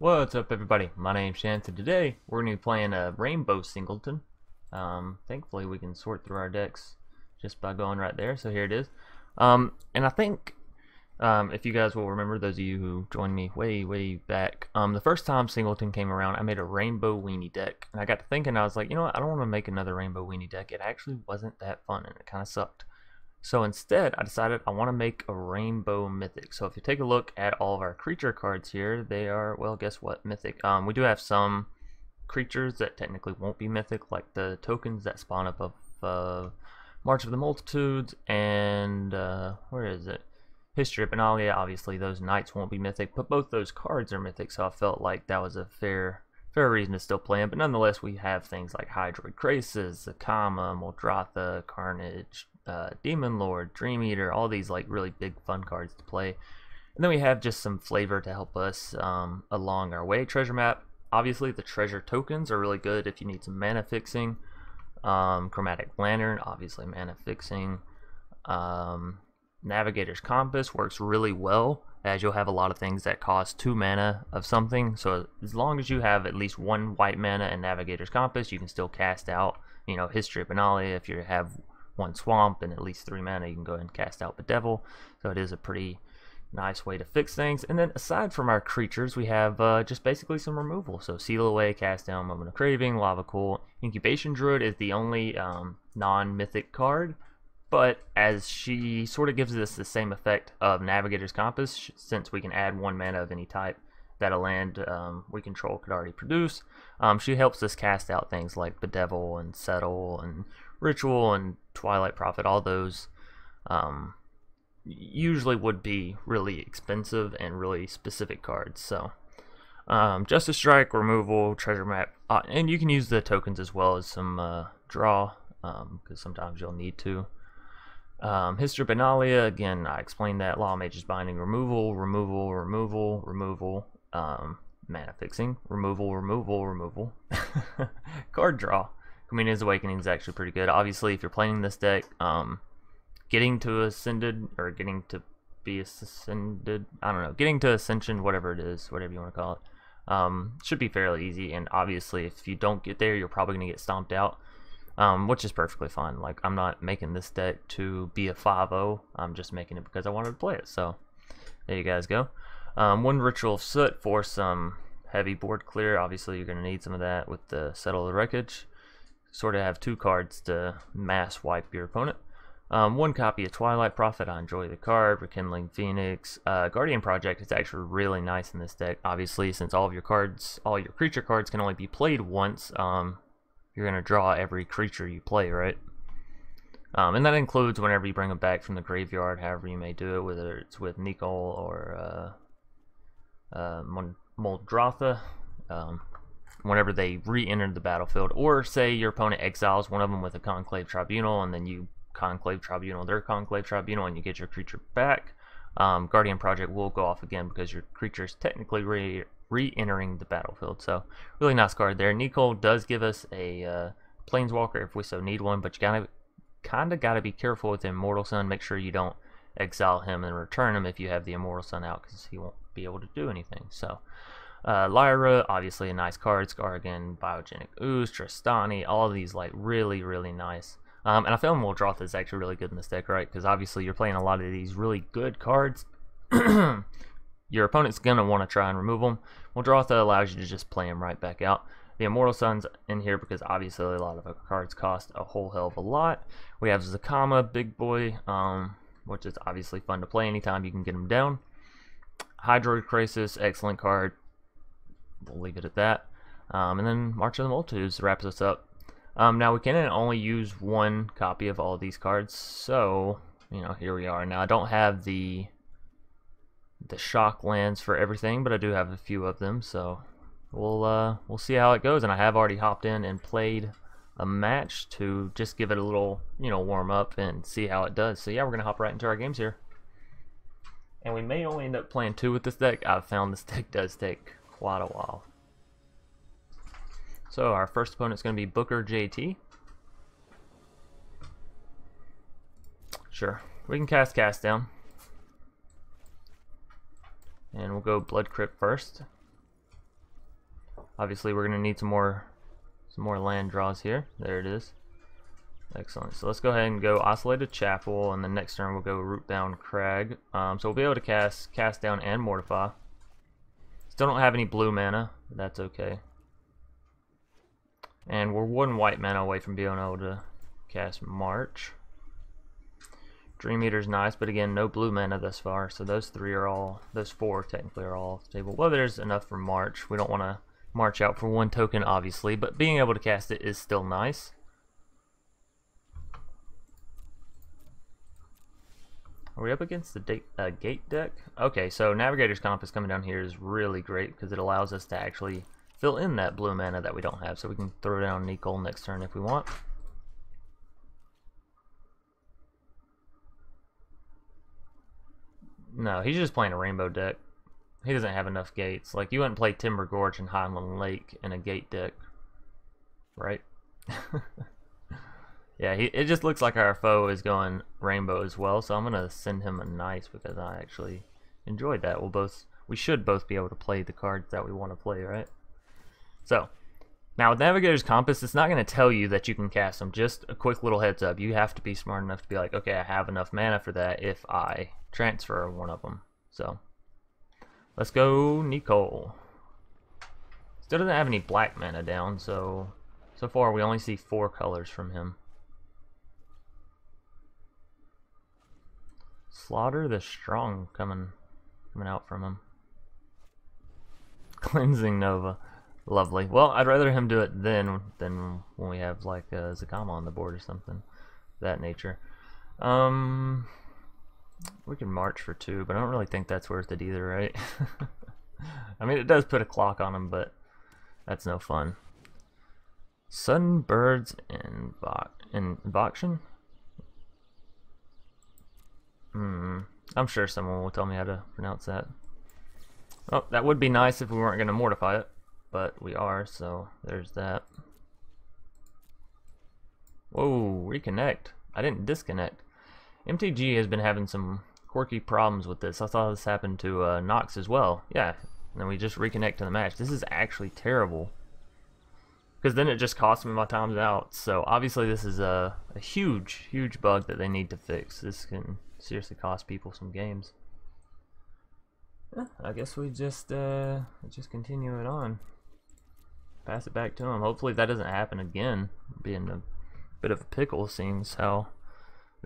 What's up, everybody? My name's Chance, and today we're going to be playing a Rainbow Singleton. Thankfully, we can sort through our decks just by going right there, so here it is. And I think, if you guys will remember, those of you who joined me way back, the first time Singleton came around, I made a Rainbow Weenie deck, and I got to thinking, I was like, you know what, I don't want to make another Rainbow Weenie deck. It actually wasn't that fun, and it kind of sucked. So instead, I decided I want to make a Rainbow Mythic. So if you take a look at all of our creature cards here, they are, well, guess what, Mythic. We do have some creatures that technically won't be Mythic, like the tokens that spawn up of March of the Multitudes and, where is it? History of Benalia. Obviously, those knights won't be Mythic, but both those cards are Mythic, so I felt like that was a fair reason to still play them. But nonetheless, we have things like Hydroid Krasis, Zacama, Moldratha, Carnage, Demon Lord, Dream Eater, all these like really big fun cards to play. And then we have just some flavor to help us along our way. Treasure map. Obviously, the treasure tokens are really good if you need some mana fixing. Chromatic Lantern, obviously mana fixing. Navigator's Compass works really well, as you'll have a lot of things that cost 2 mana of something. So as long as you have at least 1 white mana and Navigator's Compass, you can still cast out, you know, History of Benalia. If you have 1 swamp and at least 3 mana, you can go ahead and cast out Bedevil. So it is a pretty nice way to fix things. And then aside from our creatures, we have just basically some removal. So Seal Away, Cast Down, Moment of Craving, Lava Cool. Incubation Druid is the only non-mythic card, but as she sort of gives us the same effect of Navigator's Compass, since we can add 1 mana of any type that a land we control could already produce, she helps us cast out things like Bedevil and Settle and Ritual and Twilight Prophet. All those usually would be really expensive and really specific cards. So Justice Strike, removal, treasure map, and you can use the tokens as well as some draw, because sometimes you'll need to. History of Benalia, again, I explained that. Law Mage's Binding, removal, mana fixing, removal. Card draw. Kumena's Awakening is actually pretty good. Obviously, if you're playing this deck, getting to Ascended, or getting to be Ascended, I don't know, getting to Ascension, whatever it is, whatever you want to call it, should be fairly easy. And obviously, if you don't get there, you're probably going to get stomped out, which is perfectly fine. Like, I'm not making this deck to be a 5-0, I'm just making it because I wanted to play it. So, there you guys go. 1 Ritual of Soot for some heavy board clear. Obviously, you're going to need some of that with the Settle the Wreckage. Sort of have 2 cards to mass wipe your opponent. 1 copy of Twilight Prophet. I enjoy the card. Rekindling Phoenix. Guardian Project is actually really nice in this deck. Obviously, since all of your cards, all your creature cards can only be played once, you're going to draw every creature you play, right? And that includes whenever you bring them back from the graveyard, however you may do it, whether it's with Nicol or Moldratha. Whenever they re-enter the battlefield, or say your opponent exiles one of them with a Conclave Tribunal, and then you Conclave Tribunal their Conclave Tribunal, and you get your creature back, Guardian Project will go off again because your creature is technically re-entering the battlefield. So, really nice card there. Nicol does give us a Planeswalker if we so need one, but you kinda gotta be careful with Immortal Sun. Make sure you don't exile him and return him if you have the Immortal Sun out, because he won't be able to do anything. So, Lyra, obviously a nice card. Scargan, Biogenic Ooze, Tristani, all of these like really nice. And I feel Moldratha is actually really good in this deck, right? Because obviously you're playing a lot of these really good cards. Your opponent's going to want to try and remove them. Moldratha allows you to just play them right back out. The Immortal Sun's in here because obviously a lot of our cards cost a whole hell of a lot. We have Zacama, big boy, which is obviously fun to play anytime you can get him down. Hydroid Krasis, excellent card. We'll leave it at that. And then March of the Multitudes wraps us up. Now we can only use 1 copy of all of these cards, so you know, here we are. Now I don't have the shock lands for everything, but I do have a few of them, so we'll see how it goes. And I have already hopped in and played a match to just give it a little, you know, warm up and see how it does. So yeah, we're gonna hop right into our games here, and we may only end up playing 2 with this deck. I've found this deck does take quite a while. So our first opponent's going to be Booker JT. Sure, we can cast Down. And we'll go Blood Crypt first. Obviously, we're going to need some more land draws here. There it is. Excellent. So let's go ahead and go Isolated Chapel, and the next turn we'll go Rootbound Crag. So we'll be able to cast down and Mortify. Still don't have any blue mana, but that's okay. And we're 1 white mana away from being able to cast March. Dream Eater's nice, but again, no blue mana thus far, so those 4 technically are all off the table. Well, there's enough for March. We don't want to march out for 1 token, obviously, but being able to cast it is still nice. Are we up against the gate deck? Okay, so Navigator's Compass coming down here is really great because it allows us to actually fill in that blue mana that we don't have, so we can throw down Nicole next turn if we want. No, he's just playing a rainbow deck. He doesn't have enough gates. Like, you wouldn't play Timber Gorge and Highland Lake in a gate deck, right? Yeah, it just looks like our foe is going rainbow as well, so I'm gonna send him a nice because I actually enjoyed that. We should both be able to play the cards that we want to play, right? So now with Navigator's Compass, it's not going to tell you that you can cast them. Just a quick little heads up. You have to be smart enough to be like, okay, I have enough mana for that if I transfer one of them. So let's go Nicole. Still doesn't have any black mana down, so far we only see 4 colors from him. Slaughter the Strong coming out from him. Cleansing Nova. Lovely. Well, I'd rather him do it then than when we have like Zacama on the board or something of that nature. We can march for 2, but I don't really think that's worth it either, right? I mean, it does put a clock on him, but that's no fun. Sunbirds Invocation? I'm sure someone will tell me how to pronounce that. Oh, that would be nice if we weren't going to mortify it, but we are, so there's that. Whoa, reconnect. I didn't disconnect. MTG has been having some quirky problems with this. I saw this happen to Nox as well. Yeah, and then we just reconnect to the match. This is actually terrible, because then it just costs me my times out. So obviously this is a huge bug that they need to fix. This can seriously cost people some games. Yeah, I guess we just continue it on. Pass it back to him. Hopefully that doesn't happen again. Being a bit of a pickle, seems how.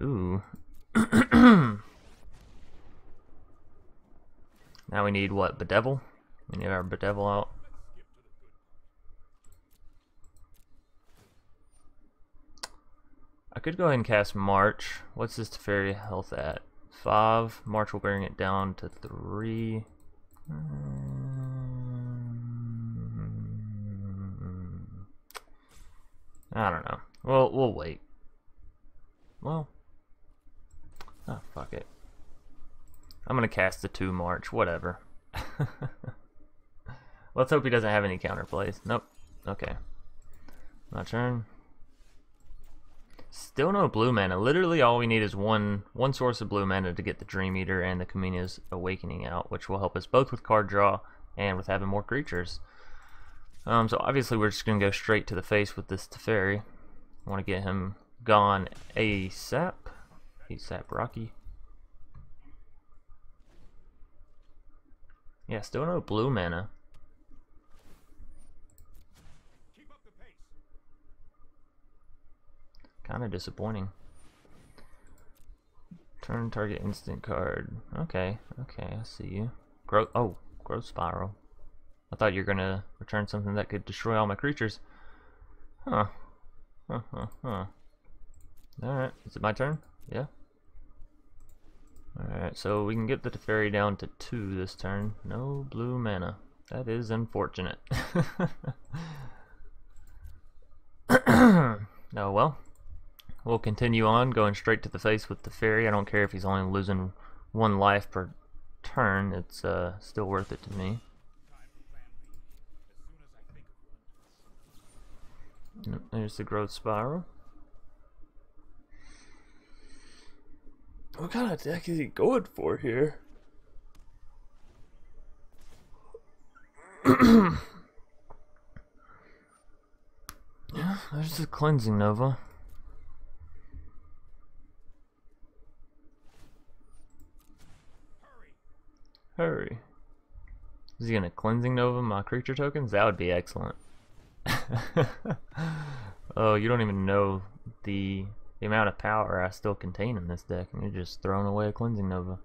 Ooh. Now we need what? Bedevil? We need our Bedevil out. I could go ahead and cast March. What's this Teferi health at? 5. March will bring it down to 3. I don't know. We'll wait. Well. Oh, fuck it. I'm gonna cast the 2 March. Whatever. Let's hope he doesn't have any counterplays. Nope. Okay. My turn. Still no blue mana. Literally all we need is one source of blue mana to get the Dream Eater and the Kumena's Awakening out, which will help us both with card draw and with having more creatures. So obviously we're just going to go straight to the face with this Teferi. I want to get him gone ASAP. ASAP Rocky. Yeah, still no blue mana. Kind of disappointing. Turn target instant card. Okay, I see you. Growth Spiral. I thought you were gonna return something that could destroy all my creatures. Huh. Alright, is it my turn? Yeah. Alright, so we can get the Teferi down to 2 this turn. No blue mana. That is unfortunate. Oh well. We'll continue on, going straight to the face with the Teferi. I don't care if he's only losing 1 life per turn. It's still worth it to me. There's the Growth Spiral. What kind of deck is he going for here? There's a Cleansing Nova. Hurry. Is he gonna Cleansing Nova my creature tokens? That would be excellent. Oh, you don't even know the amount of power I still contain in this deck, and you're just throwing away a Cleansing Nova.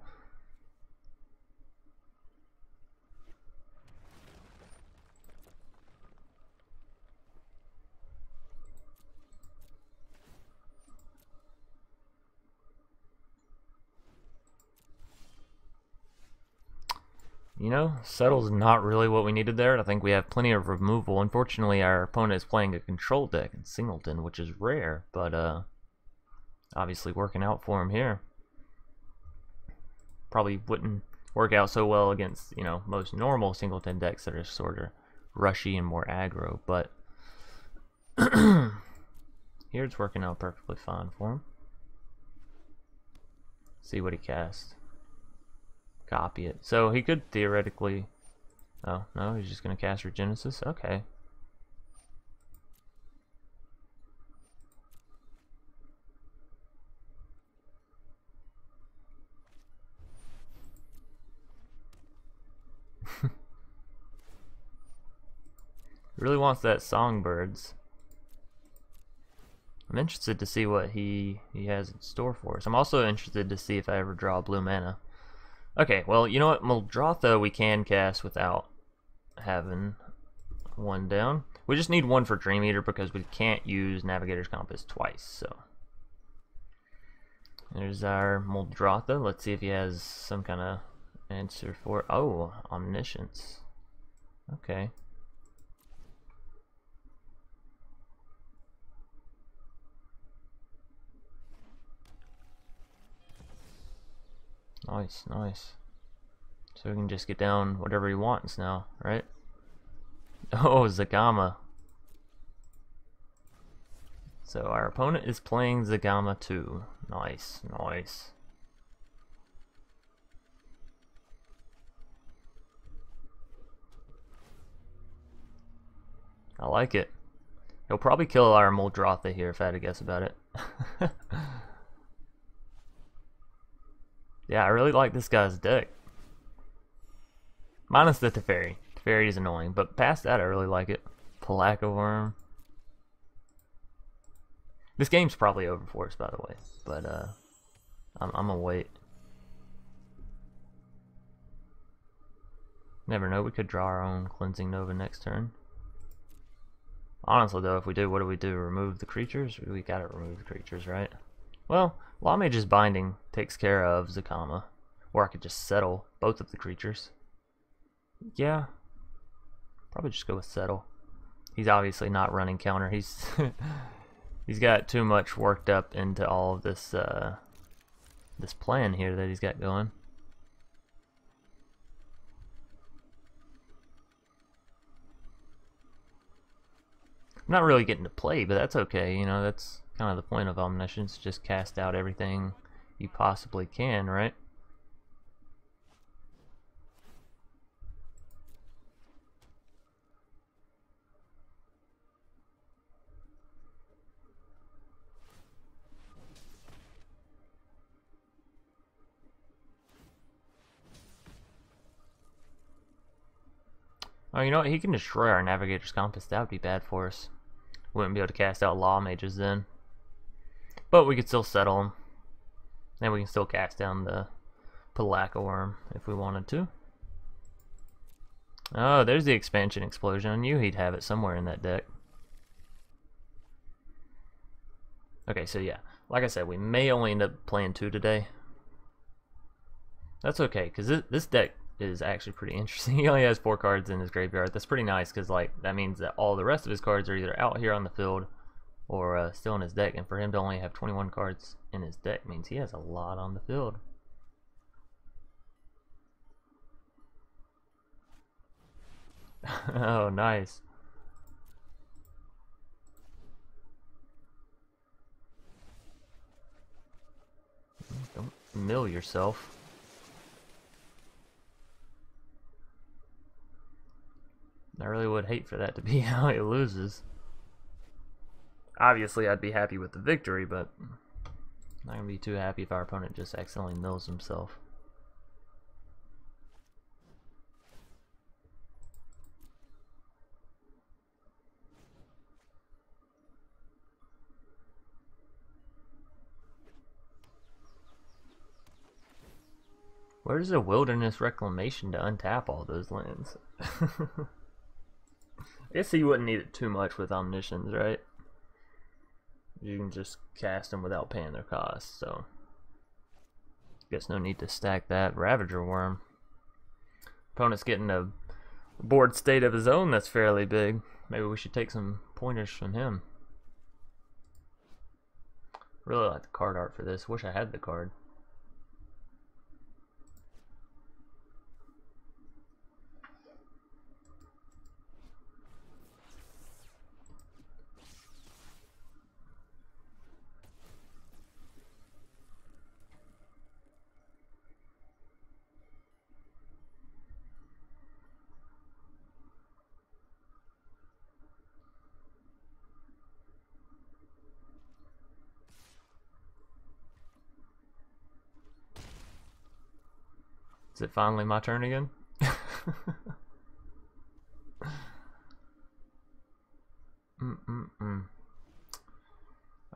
You know, Settle's not really what we needed there. I think we have plenty of removal. Unfortunately, our opponent is playing a control deck in Singleton, which is rare, but obviously working out for him here. Probably wouldn't work out so well against, you know, most normal Singleton decks that are sort of rushy and more aggro, but here it's working out perfectly fine for him. See what he casts. Copy it. So he could theoretically... Oh, no, he's just going to cast Regenesis? Okay. Really wants that Songbirds. I'm interested to see what he has in store for us. I'm also interested to see if I ever draw blue mana. Okay, well, you know what? Muldrotha we can cast without having one down. We just need one for Dream Eater because we can't use Navigator's Compass twice, so. There's our Muldrotha. Let's see if he has some kind of answer for it. Oh, Omniscience. Okay. Nice, nice. So we can just get down whatever he wants now, right? Oh, Zacama. So our opponent is playing Zacama too. Nice, nice. I like it. He'll probably kill our Muldrotha here if I had to guess about it. Yeah, I really like this guy's deck. Minus the Teferi. Teferi is annoying, but past that I really like it. Palaka Worm. This game's probably over for us, by the way, but I'm gonna wait. Never know, we could draw our own Cleansing Nova next turn. Honestly though, if we do, what do we do? Remove the creatures? We gotta remove the creatures, right? Well, Lawmage's Binding takes care of Zacama. Or I could just settle both of the creatures. Yeah. Probably just go with settle. He's obviously not running counter. He's he's got too much worked up into all of this this plan here that he's got going. I'm not really getting to play, but that's okay. You know, that's kind of the point of Omniscience. Just cast out everything you possibly can, right? Oh, you know what? He can destroy our Navigator's Compass. That would be bad for us. Wouldn't be able to cast out Law Mages then. But we could still settle him. And we can still cast down the Palaka Worm if we wanted to. Oh, there's the Expansion Explosion. I knew he'd have it somewhere in that deck. Okay, so yeah. Like I said, we may only end up playing 2 today. That's okay, because this deck is actually pretty interesting. He only has 4 cards in his graveyard. That's pretty nice, because like that means that all the rest of his cards are either out here on the field or still in his deck, and for him to only have 21 cards in his deck means he has a lot on the field. Oh, nice. Don't mill yourself. I really would hate for that to be how he loses. Obviously, I'd be happy with the victory, but not gonna be too happy if our opponent just accidentally mills himself. Where's the Wilderness Reclamation to untap all those lands? I guess he wouldn't need it too much with Omniscience, right? You can just cast them without paying their cost, so guess no need to stack that. Ravager Worm. Opponent's getting a board state of his own that's fairly big. Maybe we should take some pointers from him. Really like the card art for this. Wish I had the card. Is it finally my turn again?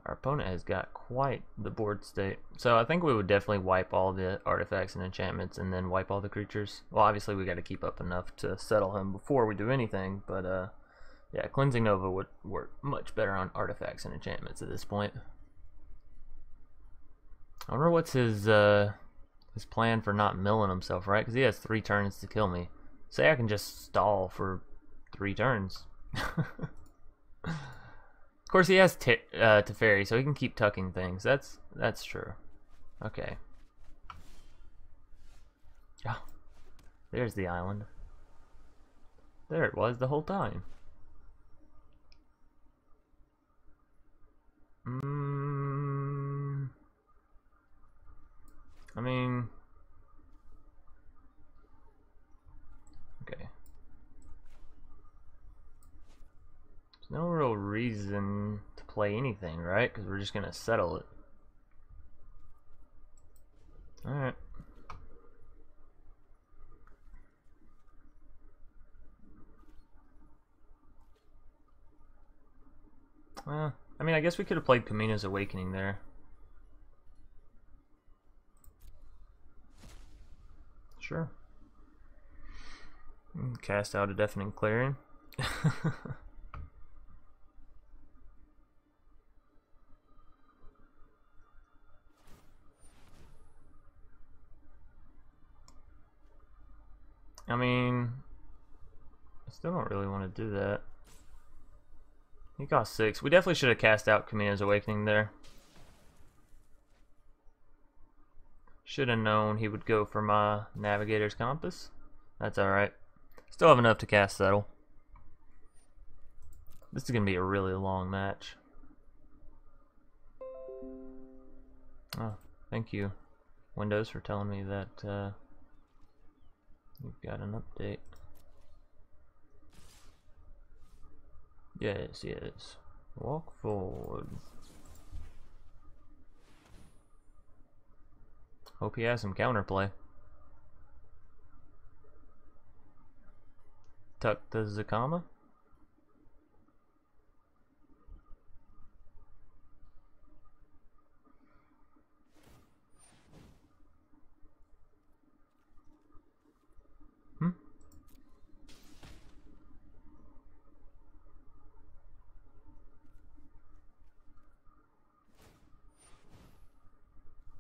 Our opponent has got quite the board state. So I think we would definitely wipe all the artifacts and enchantments and then wipe all the creatures. Well, obviously we got to keep up enough to settle him before we do anything, but yeah, Cleansing Nova would work much better on artifacts and enchantments at this point. I wonder what's his plan for not milling himself, right? Because he has 3 turns to kill me. Say I can just stall for 3 turns. Of course, he has Teferi, so he can keep tucking things. That's true. Okay. Oh, there's the island. There it was the whole time. I mean, okay. There's no real reason to play anything, right? Because we're just gonna settle it. Alright. I mean, I guess we could have played Kumena's Awakening there. Sure. Cast out a Deafening Clarion. I mean, I still don't really want to do that. He cost 6. We definitely should have cast out Kumena's Awakening there. Should have known he would go for my Navigator's Compass. That's alright. Still have enough to cast Settle. This is going to be a really long match. Oh, thank you, Windows, for telling me that you've got an update. Yes, yes. Walk forward. Hope he has some counterplay. Tuck the Zacama.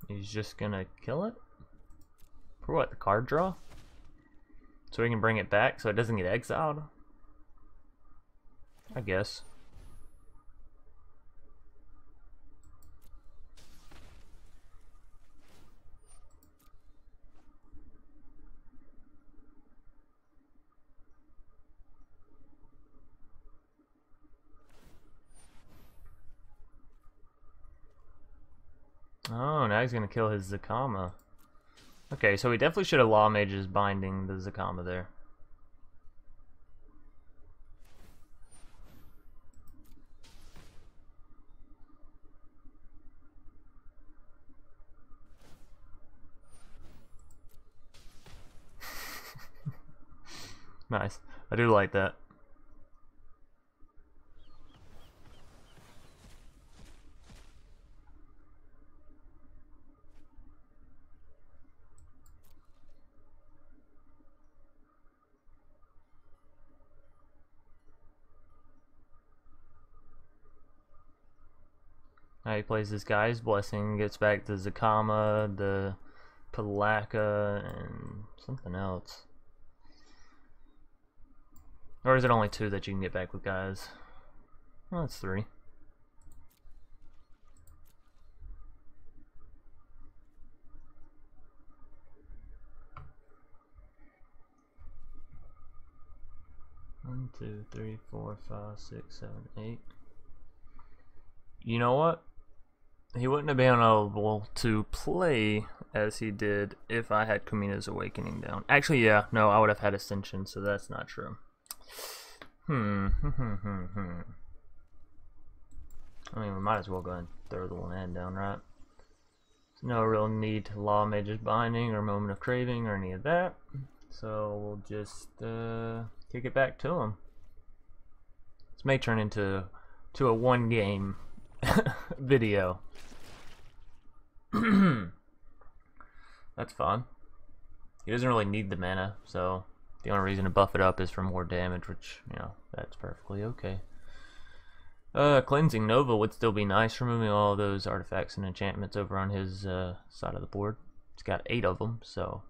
He's just gonna kill it? For what, the card draw? So we can bring it back so it doesn't get exiled? I guess. Oh, now he's gonna kill his Zacama. Okay, so we definitely should have Law Mages binding the Zacama there. Nice. I do like that. Now he plays this guy's blessing, gets back to Zacama, the Palaka, and something else. Or is it only 2 that you can get back with guys? Well, it's 3. One, 2, 3, 4, 5, 6, 7, 8. You know what? He wouldn't have been able to play as he did if I had Kumena's Awakening down. Actually, yeah, no, I would have had Ascension, so that's not true. I mean, we might as well go ahead and throw the land down, right? There's no real need to Law Mage's Binding or Moment of Craving or any of that. So we'll just kick it back to him. This may turn into a 1-game video. That's fine. He doesn't really need the mana, so the only reason to buff it up is for more damage, which, you know, that's perfectly okay. Cleansing Nova would still be nice, removing all those artifacts and enchantments over on his side of the board. He's got 8 of them, so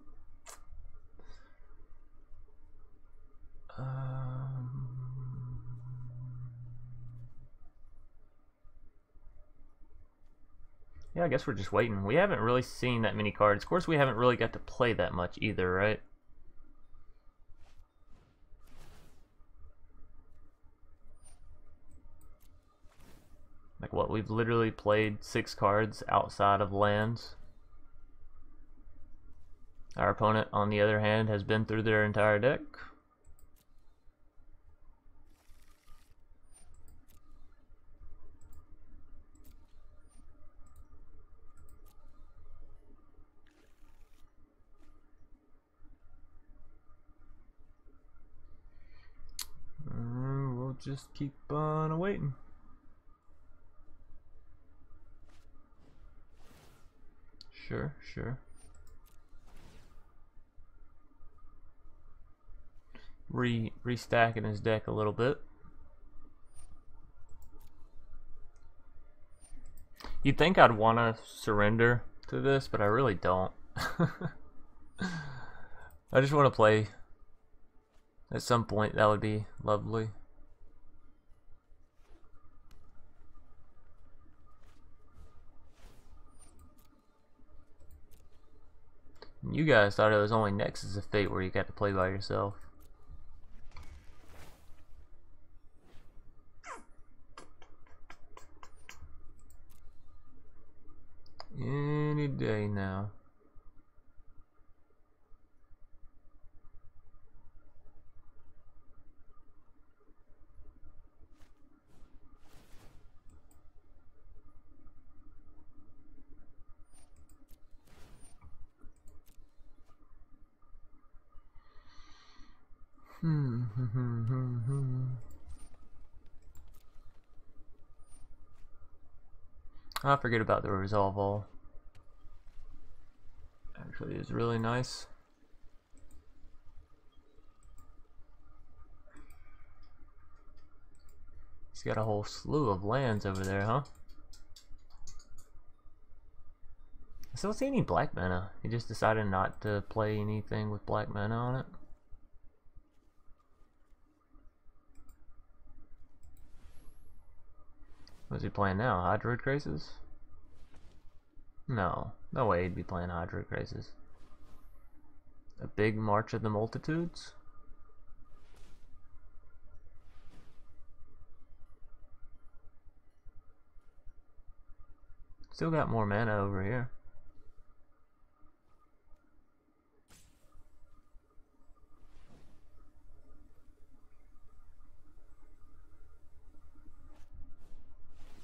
yeah, I guess we're just waiting. We haven't really seen that many cards. Of course, we haven't really got to play that much either, right? Like what, we've literally played 6 cards outside of lands. Our opponent, on the other hand, has been through their entire deck. We'll just keep on waiting. Sure, sure. Restacking his deck a little bit. You'd think I'd want to surrender to this, but I really don't. I just want to play. At some point, that would be lovely. You guys thought it was only Nexus of Fate where you got to play by yourself. Any day now. I forget about the Resolve All. Actually, it's really nice. He's got a whole slew of lands over there, huh? I still see any black mana. He just decided not to play anything with black mana on it. What's he playing now? Hydroid Graces? No. No way he'd be playing Hydroid Graces. A big March of the Multitudes? Still got more mana over here.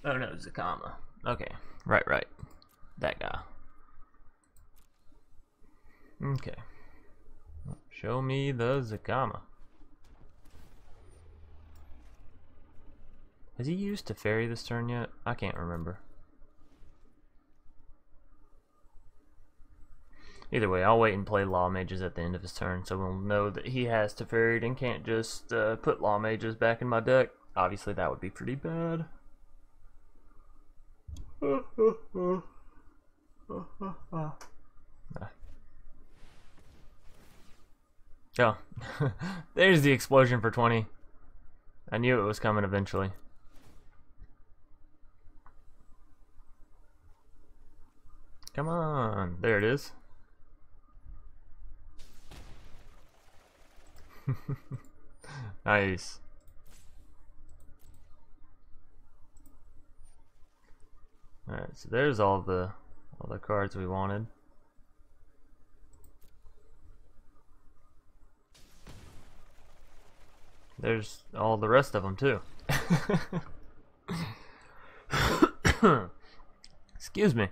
Oh no, Zacama. Okay, right. That guy. Okay. Show me the Zacama. Has he used Teferi this turn yet? I can't remember. Either way, I'll wait and play Law Mages at the end of his turn, so we'll know that he has Teferi'd and can't just put Law Mages back in my deck. Obviously, that would be pretty bad. Oh, there's the explosion for 20. I knew it was coming eventually. Come on, there it is. Nice. Alright, so there's all the cards we wanted. There's all the rest of them too. Excuse me.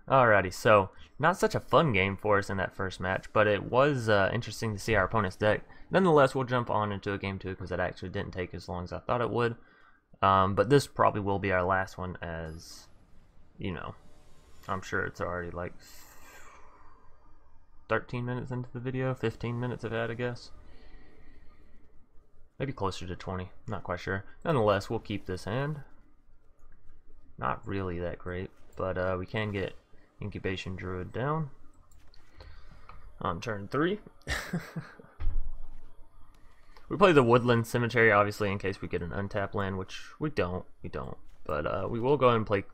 Alrighty, so not such a fun game for us in that first match, but it was interesting to see our opponent's deck. Nonetheless, we'll jump on into a game 2 because it actually didn't take as long as I thought it would. But this probably will be our last one, as you know, I'm sure it's already like 13 minutes into the video, 15 minutes I've had, I guess. Maybe closer to 20, not quite sure. Nonetheless, we'll keep this hand. Not really that great, but we can get Incubation Druid down on turn 3. We play the Woodland Cemetery, obviously, in case we get an untapped land, which we don't. But we will go ahead and play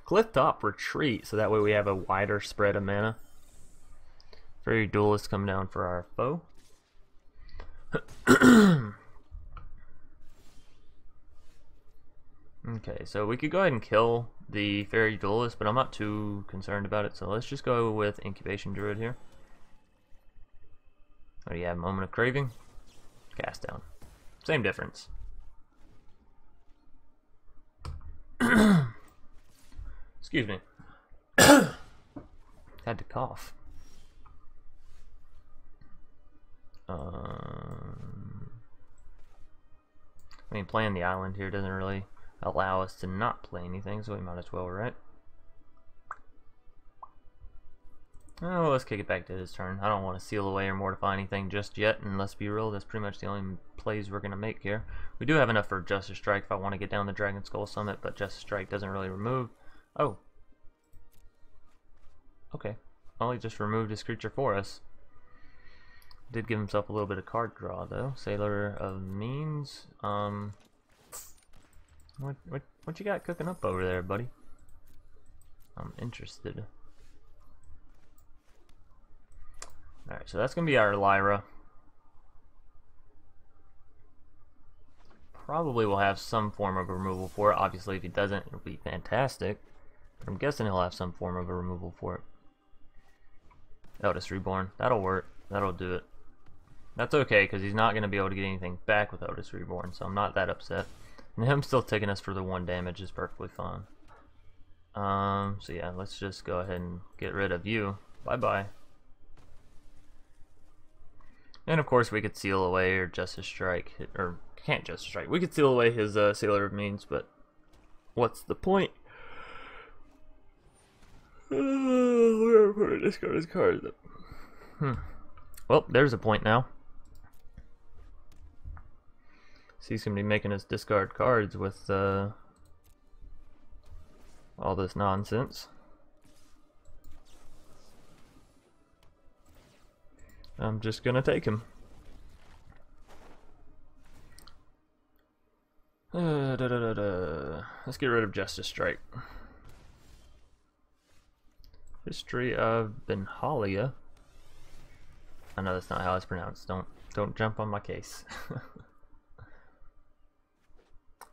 Clifftop Retreat, so that way we have a wider spread of mana. Fairy Duelist come down for our foe. Okay, so we could go ahead and kill the Fairy Duelist, but I'm not too concerned about it, so let's just go with Incubation Druid here. Oh, you have Moment of Craving, cast down. Same difference. Excuse me. Had to cough. I mean, playing the island here doesn't really allow us to not play anything, so we might as well, right? Oh, let's kick it back to his turn. I don't want to seal away or mortify anything just yet, and let's be real, that's pretty much the only plays we're going to make here. We do have enough for Justice Strike if I want to get down the Dragonskull Summit, but Justice Strike doesn't really remove. Oh. Okay. Well, he just removed his creature for us. Did give himself a little bit of card draw, though. Sailor of Means. What you got cooking up over there, buddy? I'm interested. Alright, so that's going to be our Lyra. Probably will have some form of removal for it. Obviously, if he doesn't, it'll be fantastic. But I'm guessing he'll have some form of a removal for it. Eldest Reborn. That'll work. That'll do it. That's okay, because he's not going to be able to get anything back with Eldest Reborn, so I'm not that upset. And him still taking us for the 1 damage is perfectly fine. So yeah, let's just go ahead and get rid of you. Bye-bye. And of course we could seal away or Justice Strike, or can't Justice Strike. We could seal away his Sailor of Means, but what's the point? We're going to discard his card. Well, there's a point now. So he's going to be making us discard cards with all this nonsense. I'm just gonna take him. Let's get rid of Justice Strike. History of Benhalia. I know that's not how it's pronounced. Don't jump on my case.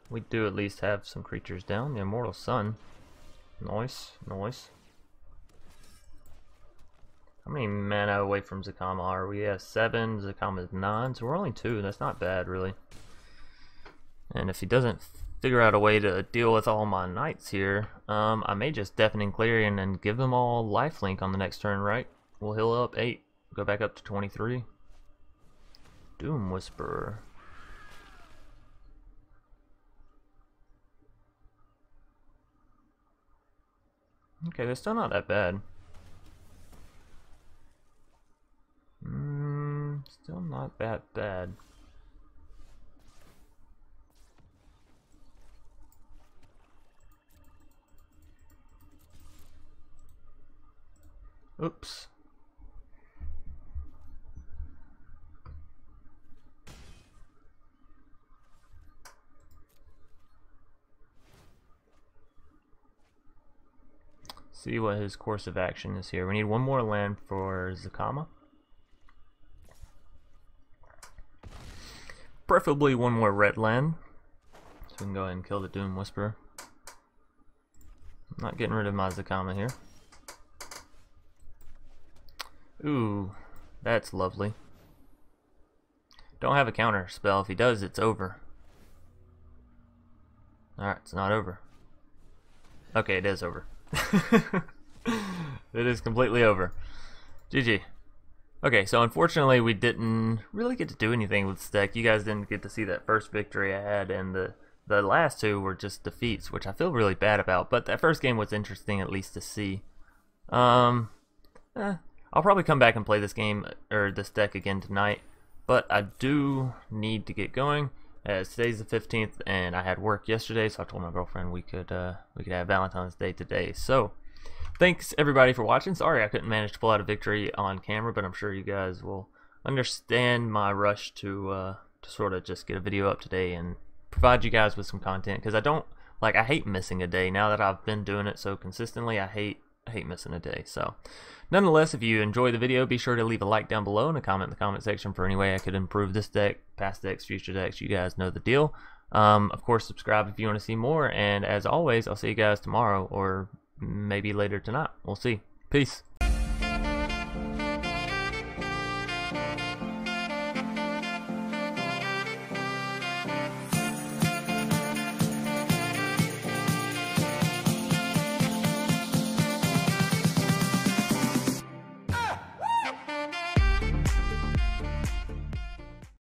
We do at least have some creatures down. The Immortal Sun. Nice, nice. How many mana away from Zacama are we? Yeah, 7, Zacama's 9, so we're only 2, that's not bad really. And if he doesn't figure out a way to deal with all my knights here, I may just Deafening Clarion and give them all lifelink on the next turn, right? We'll heal up 8, go back up to 23. Doom Whisperer. Okay, they're still not that bad. Still not that bad. Oops. See what his course of action is here. We need one more land for Zacama. Preferably one more red land. So we can go ahead and kill the Doom Whisperer. I'm not getting rid of my Zacama here. Ooh, that's lovely. Don't have a counter spell. If he does, it's over. Alright, it's not over. Okay, it is over. It is completely over. GG. Okay, so unfortunately we didn't really get to do anything with this deck. You guys didn't get to see that first victory I had, and the last two were just defeats, which I feel really bad about. But that first game was interesting, at least to see. I'll probably come back and play this game or this deck again tonight, but I do need to get going. As today's the 15th, and I had work yesterday, so I told my girlfriend we could have Valentine's Day today. So, thanks everybody for watching. Sorry I couldn't manage to pull out a victory on camera, but I'm sure you guys will understand my rush to sort of just get a video up today and provide you guys with some content, because I hate missing a day. Now that I've been doing it so consistently, I hate missing a day. So, nonetheless, if you enjoy the video, be sure to leave a like down below and a comment in the comment section for any way I could improve this deck, past decks, future decks. You guys know the deal. Of course, subscribe if you want to see more, and as always, I'll see you guys tomorrow or maybe later tonight. We'll see. Peace.